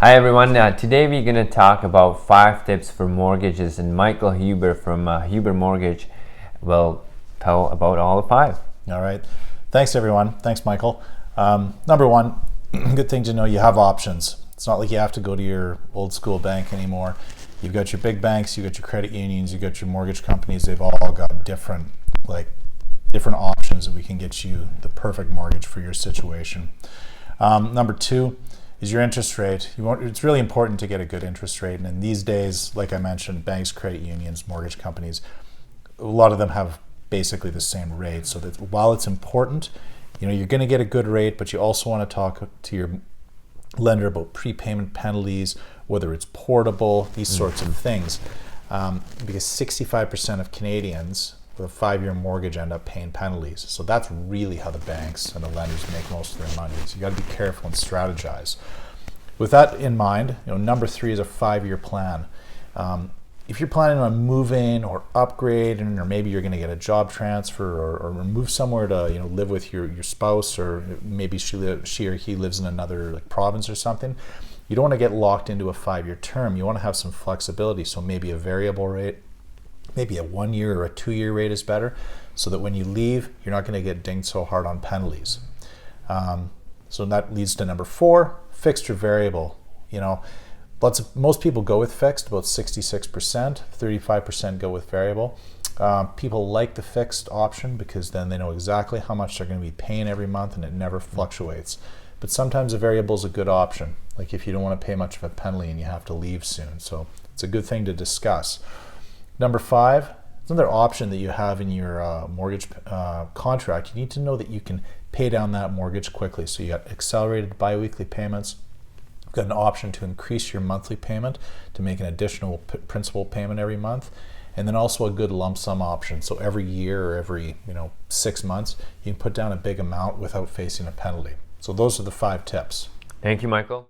Hi everyone, today we're going to talk about 5 tips for mortgages, and Michael Huber from Huber Mortgage will tell about all the 5. All right. Thanks everyone. Thanks Michael. Number one, good thing to know, you have options. It's not like you have to go to your old school bank anymore. You've got your big banks, you've got your credit unions, you've got your mortgage companies. They've all got different options that we can get you the perfect mortgage for your situation. Number 2 is your interest rate. It's really important to get a good interest rate. And in these days, like I mentioned, banks, credit unions, mortgage companies, a lot of them have basically the same rate. So that while it's important, you're going to get a good rate, but you also want to talk to your lender about prepayment penalties, whether it's portable, these sorts of things. Because 65% of Canadians with a 5-year mortgage end up paying penalties. So that's really how the banks and the lenders make most of their money. So you got to be careful and strategize. With that in mind, number 3 is a 5-year plan. If you're planning on moving or upgrading, or maybe you're going to get a job transfer or move somewhere to live with your spouse, or maybe she or he lives in another province or something, you don't want to get locked into a 5-year term. You want to have some flexibility. So maybe a variable rate, maybe a 1-year or a 2-year rate is better, so that when you leave, you're not going to get dinged so hard on penalties. So that leads to number 4, fixed or variable. Most people go with fixed, about 66%, 35% go with variable. People like the fixed option because then they know exactly how much they're going to be paying every month and it never fluctuates. But sometimes a variable is a good option, like if you don't want to pay much of a penalty and you have to leave soon. So it's a good thing to discuss. Number 5, another option that you have in your mortgage contract. You need to know that you can pay down that mortgage quickly. So you got accelerated biweekly payments. You've got an option to increase your monthly payment to make an additional principal payment every month, and then also a good lump sum option. So every year or every 6 months, you can put down a big amount without facing a penalty. So those are the 5 tips. Thank you, Michael.